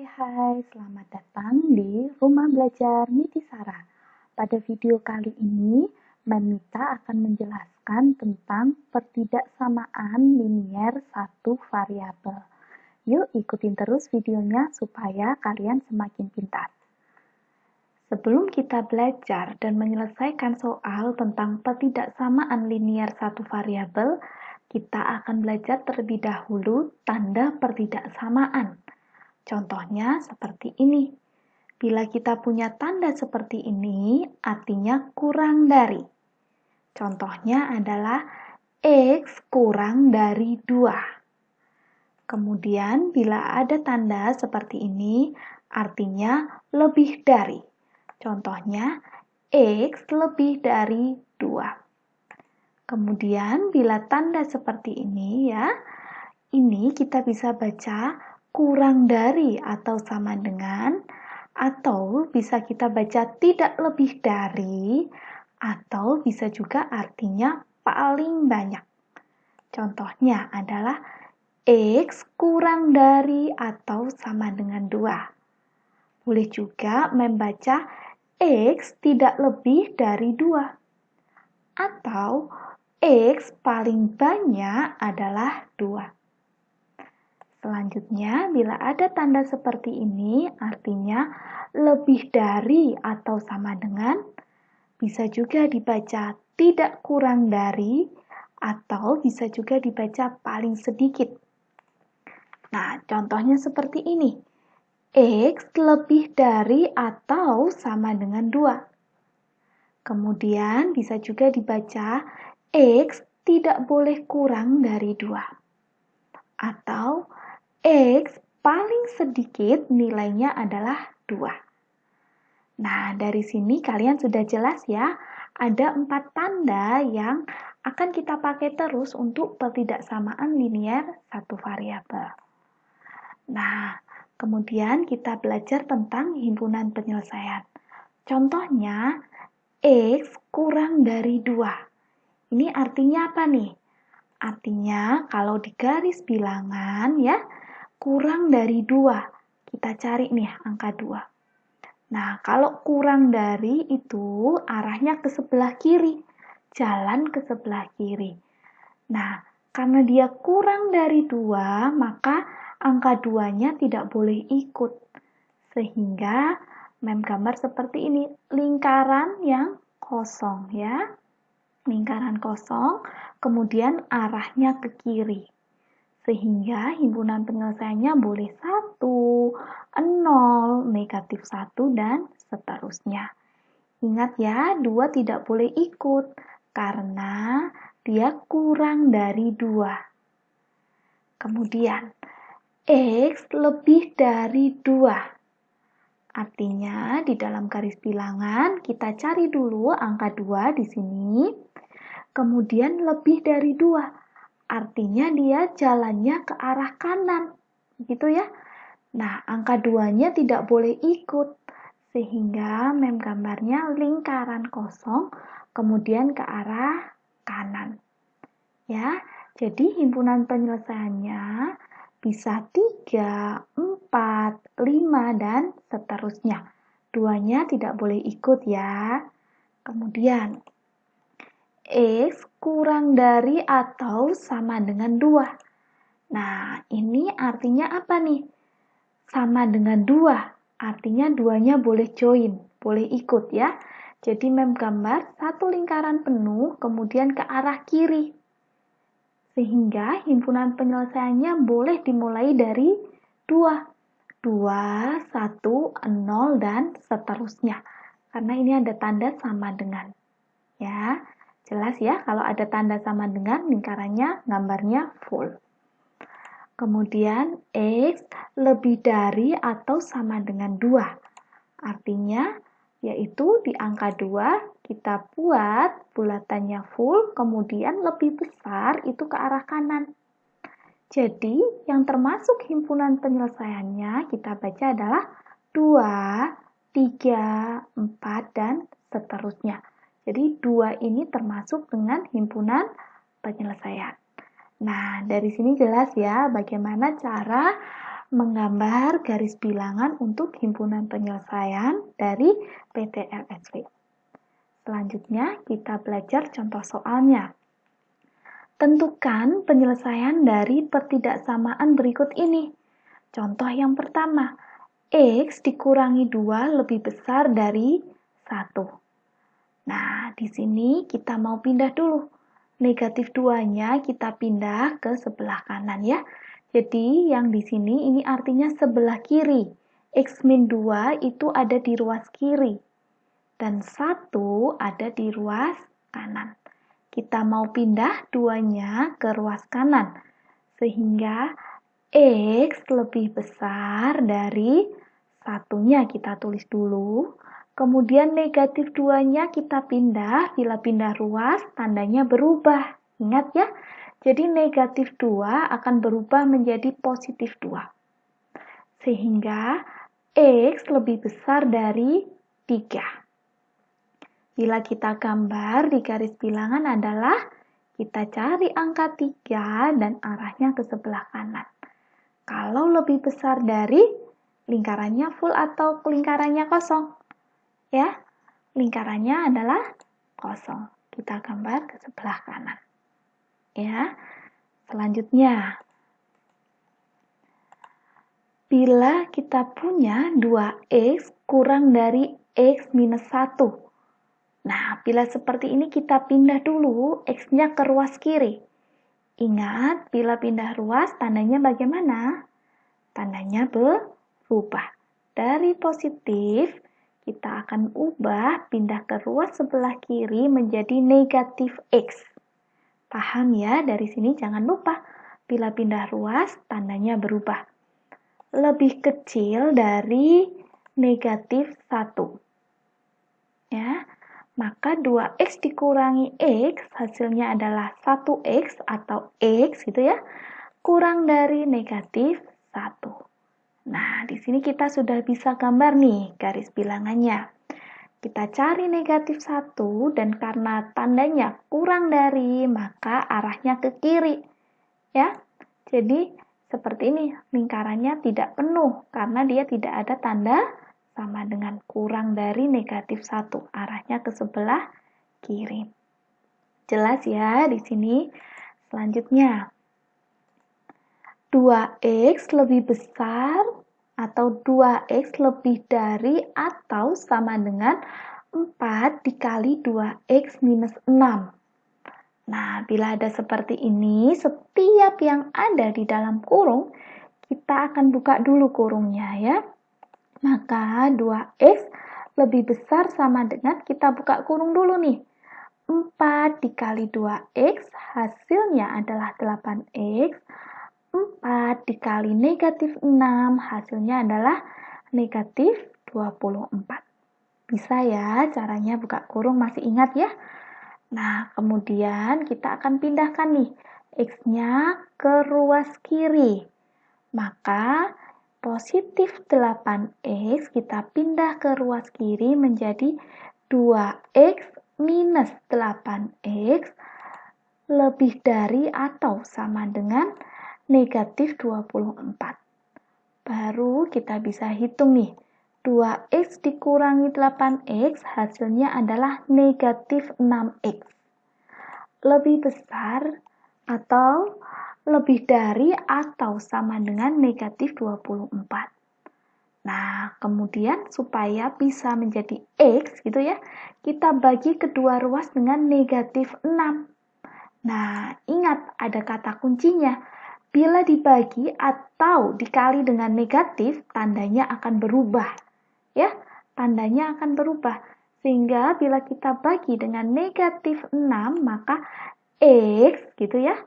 Hai, selamat datang di Rumah Belajar Nitisara. Pada video kali ini, Manita akan menjelaskan tentang pertidaksamaan linier satu variabel. Yuk ikutin terus videonya supaya kalian semakin pintar. Sebelum kita belajar dan menyelesaikan soal tentang pertidaksamaan linier satu variabel, kita akan belajar terlebih dahulu tanda pertidaksamaan. Contohnya seperti ini. Bila kita punya tanda seperti ini, artinya kurang dari. Contohnya adalah X kurang dari 2. Kemudian, bila ada tanda seperti ini, artinya lebih dari. Contohnya, X lebih dari 2. Kemudian, bila tanda seperti ini ya, ini kita bisa baca kurang dari atau sama dengan, atau bisa kita baca tidak lebih dari, atau bisa juga artinya paling banyak. Contohnya adalah X kurang dari atau sama dengan 2. Boleh juga membaca X tidak lebih dari 2. Atau X paling banyak adalah 2. Selanjutnya, bila ada tanda seperti ini, artinya lebih dari atau sama dengan, bisa juga dibaca tidak kurang dari, atau bisa juga dibaca paling sedikit. Nah, contohnya seperti ini. X lebih dari atau sama dengan 2. Kemudian bisa juga dibaca X tidak boleh kurang dari 2. Atau X paling sedikit nilainya adalah 2. Nah, dari sini kalian sudah jelas ya, ada 4 tanda yang akan kita pakai terus untuk pertidaksamaan linier satu variabel. Nah, kemudian kita belajar tentang himpunan penyelesaian. Contohnya, X kurang dari 2. Ini artinya apa nih? Artinya kalau di garis bilangan ya, kurang dari 2. Kita cari nih angka 2. Nah, kalau kurang dari itu arahnya ke sebelah kiri. Jalan ke sebelah kiri. Nah, karena dia kurang dari 2, maka angka 2-nya tidak boleh ikut. Sehingga gambar seperti ini, lingkaran yang kosong ya. Lingkaran kosong, kemudian arahnya ke kiri. Sehingga himpunan penyelesaiannya boleh 1, 0, negatif 1, dan seterusnya. Ingat ya, 2 tidak boleh ikut karena dia kurang dari 2. Kemudian, X lebih dari 2. Artinya, di dalam garis bilangan, kita cari dulu angka 2 di sini. Kemudian lebih dari 2. Artinya dia jalannya ke arah kanan, gitu ya. Nah, angka 2-nya tidak boleh ikut, sehingga gambarnya lingkaran kosong, kemudian ke arah kanan. Ya, jadi himpunan penyelesaiannya bisa 3, 4, 5, dan seterusnya. 2-nya tidak boleh ikut ya. Kemudian, X kurang dari atau sama dengan 2. Nah, ini artinya apa nih? Sama dengan 2. Artinya 2-nya boleh join, boleh ikut ya. Jadi gambar satu lingkaran penuh kemudian ke arah kiri. Sehingga himpunan penyelesaiannya boleh dimulai dari 2. 2, 1, 0, dan seterusnya. Karena ini ada tanda sama dengan. Ya. Jelas ya, kalau ada tanda sama dengan lingkarannya, gambarnya full. Kemudian, X lebih dari atau sama dengan 2. Artinya, yaitu di angka 2, kita buat bulatannya full, kemudian lebih besar itu ke arah kanan. Jadi, yang termasuk himpunan penyelesaiannya kita baca adalah 2, 3, 4, dan seterusnya. Jadi 2 ini termasuk dengan himpunan penyelesaian. Nah, dari sini jelas ya bagaimana cara menggambar garis bilangan untuk himpunan penyelesaian dari PT LSV. Selanjutnya, kita belajar contoh soalnya. Tentukan penyelesaian dari pertidaksamaan berikut ini. Contoh yang pertama, X dikurangi 2 lebih besar dari 1. Nah, di sini kita mau pindah dulu. Negatif 2-nya kita pindah ke sebelah kanan ya. Jadi, yang di sini ini artinya sebelah kiri. X min 2 itu ada di ruas kiri. Dan 1 ada di ruas kanan. Kita mau pindah 2-nya ke ruas kanan. Sehingga X lebih besar dari 1-nya kita tulis dulu. Kemudian negatif 2-nya kita pindah, bila pindah ruas tandanya berubah. Ingat ya, jadi negatif 2 akan berubah menjadi positif 2. Sehingga X lebih besar dari 3. Bila kita gambar di garis bilangan adalah kita cari angka 3 dan arahnya ke sebelah kanan. Kalau lebih besar dari, lingkarannya full atau lingkarannya kosong? Ya, lingkarannya adalah kosong. Kita gambar ke sebelah kanan. Ya, selanjutnya. Bila kita punya 2X kurang dari X minus 1. Nah, bila seperti ini kita pindah dulu X-nya ke ruas kiri. Ingat, bila pindah ruas tandanya bagaimana? Tandanya berubah. Dari positif, kita akan ubah pindah ke ruas sebelah kiri menjadi negatif X. Paham ya? Dari sini jangan lupa, bila pindah ruas tandanya berubah. Lebih kecil dari negatif 1. Ya, maka 2X dikurangi X hasilnya adalah 1X atau X gitu ya, kurang dari negatif 1. Nah, di sini kita sudah bisa gambar nih garis bilangannya. Kita cari negatif 1 dan karena tandanya kurang dari, maka arahnya ke kiri. Ya, jadi seperti ini, lingkarannya tidak penuh karena dia tidak ada tanda sama dengan kurang dari negatif 1. Arahnya ke sebelah kiri. Jelas ya di sini. Selanjutnya, 2X lebih besar atau 2X lebih dari atau sama dengan 4 dikali 2X minus 6. Nah, bila ada seperti ini, setiap yang ada di dalam kurung, kita akan buka dulu kurungnya ya. Maka 2X lebih besar sama dengan kita buka kurung dulu nih. 4 dikali 2X hasilnya adalah 8X. 4 dikali negatif 6 hasilnya adalah negatif 24. Bisa ya caranya buka kurung, masih ingat ya? Nah, kemudian kita akan pindahkan nih X-nya ke ruas kiri. Maka positif 8X kita pindah ke ruas kiri menjadi 2X minus 8X lebih dari atau sama dengan negatif 24. Baru kita bisa hitung nih. 2X dikurangi 8X hasilnya adalah negatif 6X. Lebih besar atau lebih dari atau sama dengan negatif 24. Nah, kemudian supaya bisa menjadi X gitu ya, kita bagi kedua ruas dengan negatif 6. Nah, ingat ada kata kuncinya. Bila dibagi atau dikali dengan negatif, tandanya akan berubah. Ya, tandanya akan berubah. Sehingga bila kita bagi dengan negatif 6, maka X gitu ya,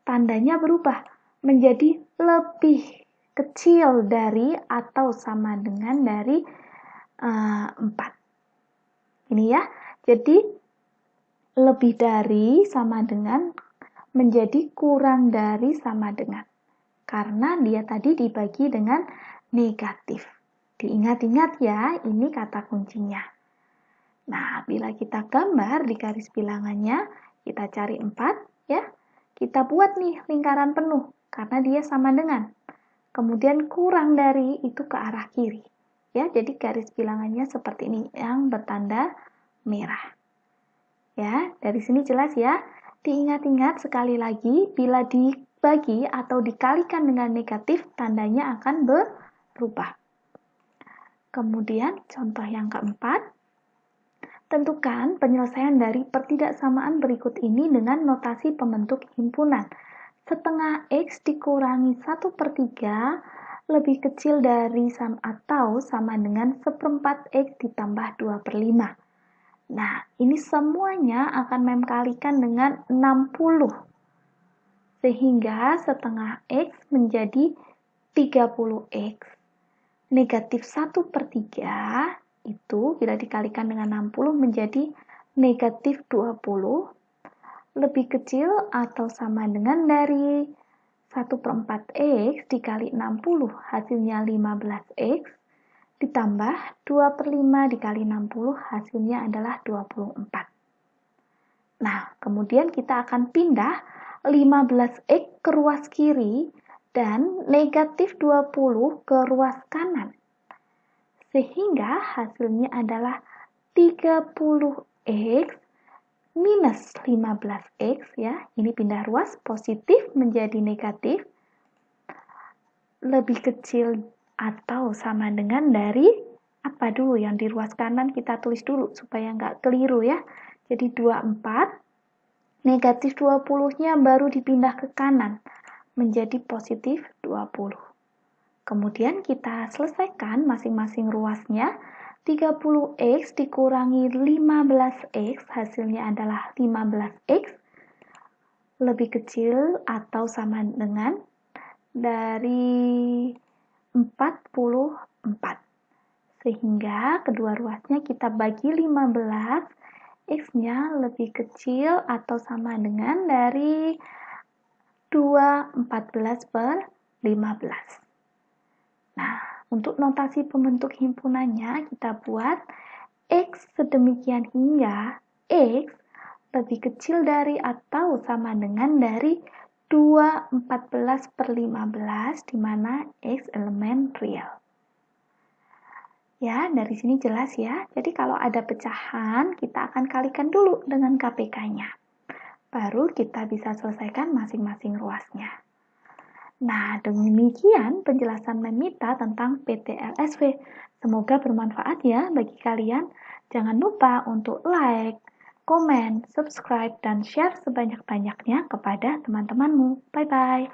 tandanya berubah menjadi lebih kecil dari atau sama dengan dari 4. Ini ya, jadi lebih dari sama dengan menjadi kurang dari sama dengan. Karena dia tadi dibagi dengan negatif. Diingat-ingat ya, ini kata kuncinya. Nah, bila kita gambar di garis bilangannya, kita cari 4 ya. Kita buat nih lingkaran penuh karena dia sama dengan. kemudian kurang dari itu ke arah kiri. Ya, jadi garis bilangannya seperti ini yang bertanda merah. Ya, dari sini jelas ya. Diingat-ingat sekali lagi, bila dibagi atau dikalikan dengan negatif, tandanya akan berubah. Kemudian contoh yang keempat, tentukan penyelesaian dari pertidaksamaan berikut ini dengan notasi pembentuk himpunan. Setengah X dikurangi 1/3 lebih kecil dari atau sama dengan 1/4 X ditambah 2/5. Nah, ini semuanya akan Mem kalikan dengan 60. Sehingga setengah X menjadi 30X. Negatif 1/3 itu bila dikalikan dengan 60 menjadi negatif 20 lebih kecil atau sama dengan dari 1/4 X dikali 60 hasilnya 15X ditambah 2/5 dikali 60 hasilnya adalah 24. Nah, kemudian kita akan pindah 15X ke ruas kiri dan negatif 20 ke ruas kanan. Sehingga hasilnya adalah 30X minus 15X ya. Ini pindah ruas positif menjadi negatif. Lebih kecil atau sama dengan dari apa dulu yang di ruas kanan kita tulis dulu supaya nggak keliru ya. Jadi 24 negatif 20-nya baru dipindah ke kanan menjadi positif 20. Kemudian kita selesaikan masing-masing ruasnya. 30X dikurangi 15X hasilnya adalah 15X lebih kecil atau sama dengan dari 44. Sehingga kedua ruasnya kita bagi 15, X-nya lebih kecil atau sama dengan dari 2/14/15. Nah, untuk notasi pembentuk himpunannya kita buat X sedemikian hingga X lebih kecil dari atau sama dengan dari 2/14/15 di mana X elemen real. Ya, dari sini jelas ya. Jadi kalau ada pecahan, kita akan kalikan dulu dengan KPK-nya. Baru kita bisa selesaikan masing-masing ruasnya. Nah, demikian penjelasan Memita tentang PTLSV. Semoga bermanfaat ya bagi kalian. Jangan lupa untuk like, komen, subscribe, dan share sebanyak-banyaknya kepada teman-temanmu. Bye-bye.